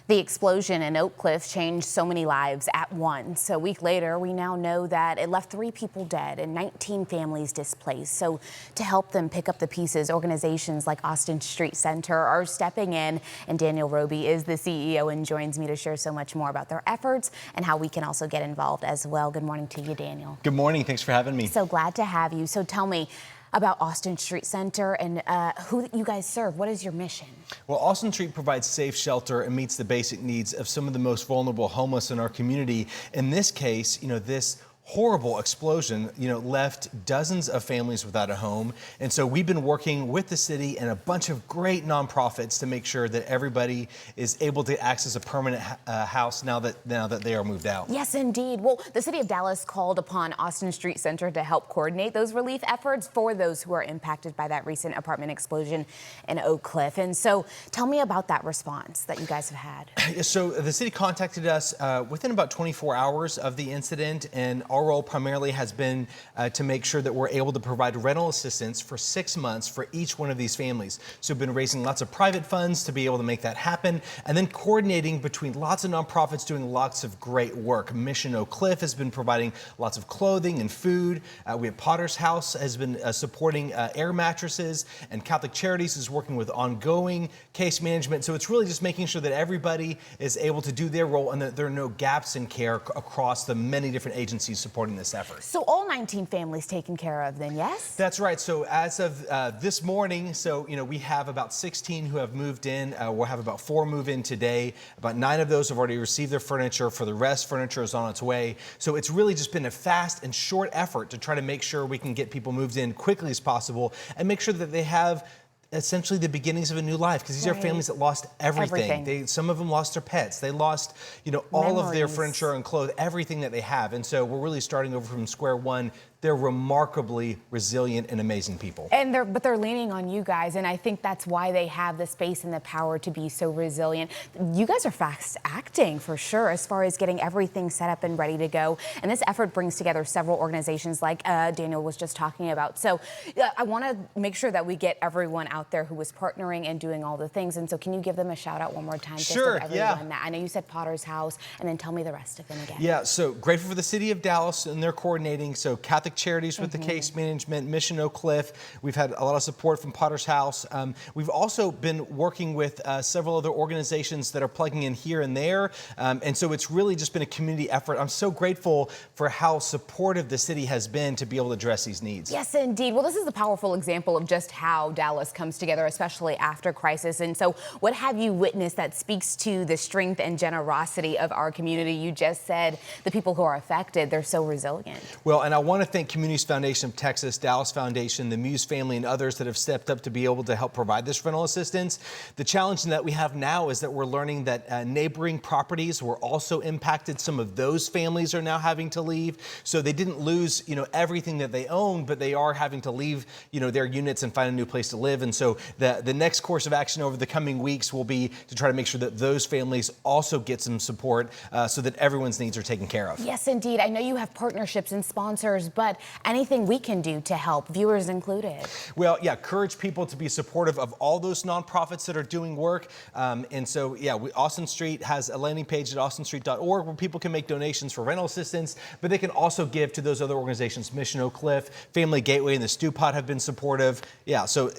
The explosion in Oak Cliff changed so many lives at once. A week later, we now know that it left 3 people dead and 19 families displaced. So to help them pick up the pieces, organizations like Austin Street Center are stepping in. And Daniel Roby is the CEO and joins me to share so much more about their efforts and how we can also get involved as well. Good morning to you, Daniel. Good morning. Thanks for having me. So glad to have you. So tell me about Austin Street Center and who you guys serve. What is your mission? Well, Austin Street provides safe shelter and meets the basic needs of some of the most vulnerable homeless in our community. In this case, this horrible explosion, left dozens of families without a home. And so we've been working with the city and a bunch of great nonprofits to make sure that everybody is able to access a permanent house now that they are moved out. Yes, indeed. Well, the city of Dallas called upon Austin Street Center to help coordinate those relief efforts for those who are impacted by that recent apartment explosion in Oak Cliff. And so tell me about that response that you guys have had. So the city contacted us within about 24 hours of the incident, and our role primarily has been to make sure that we're able to provide rental assistance for 6 months for each one of these families. So we've been raising lots of private funds to be able to make that happen, and then coordinating between lots of nonprofits doing lots of great work. Mission Oak Cliff has been providing lots of clothing and food. We have Potter's House has been supporting air mattresses, and Catholic Charities is working with ongoing case management. So it's really just making sure that everybody is able to do their role and that there are no gaps in care across the many different agencies supporting this effort. So all 19 families taken care of then, yes? That's right. So as of this morning, we have about 16 who have moved in. We'll have about 4 move in today. About 9 of those have already received their furniture. For the rest, furniture is on its way. So it's really just been a fast and short effort to try to make sure we can get people moved in quickly as possible and make sure that they have essentially the beginnings of a new life, because these are families that lost everything. Some of them lost their pets. They lost, all of their furniture and clothes, everything that they have. And so we're really starting over from square one. They're remarkably resilient and amazing people. But they're leaning on you guys, and I think that's why they have the space and the power to be so resilient. You guys are fast acting for sure as far as getting everything set up and ready to go. And this effort brings together several organizations like Daniel was just talking about. So I want to make sure that we get everyone out there who was partnering and doing all the things. And so can you give them a shout out one more time? Sure, just of everyone that I know you said Potter's House, and then tell me the rest of them again. Yeah, so grateful for the city of Dallas and their coordinating. So Catholic Charities with the case management, Mission Oak Cliff. We've had a lot of support from Potter's House. We've also been working with several other organizations that are plugging in here and there. And so it's really just been a community effort. I'm so grateful for how supportive the city has been to be able to address these needs. Yes, indeed. Well, this is a powerful example of just how Dallas comes together, especially after crisis. And so what have you witnessed that speaks to the strength and generosity of our community? You just said the people who are affected, they're so resilient. Well, and I want to thank Community Foundation of Texas, Dallas Foundation, the Muse family, and others that have stepped up to be able to help provide this rental assistance. The challenge that we have now is that we're learning that neighboring properties were also impacted. Some of those families are now having to leave. So they didn't lose, everything that they own, but they are having to leave, their units and find a new place to live. And so the next course of action over the coming weeks will be to try to make sure that those families also get some support so that everyone's needs are taken care of. Yes, indeed. I know you have partnerships and sponsors, but anything we can do to help, viewers included? Well, yeah, encourage people to be supportive of all those nonprofits that are doing work. And so, yeah, Austin Street has a landing page at austinstreet.org where people can make donations for rental assistance, but they can also give to those other organizations. Mission Oak Cliff, Family Gateway, and the Stew Pot have been supportive. Yeah, so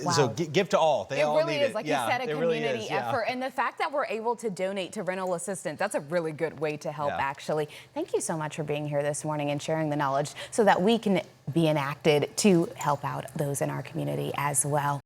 give to all. They all really need is, like you said, a community effort. And the fact that we're able to donate to rental assistance, that's a really good way to help, actually. Thank you so much for being here this morning and sharing the knowledge so that we can be enacted to help out those in our community as well.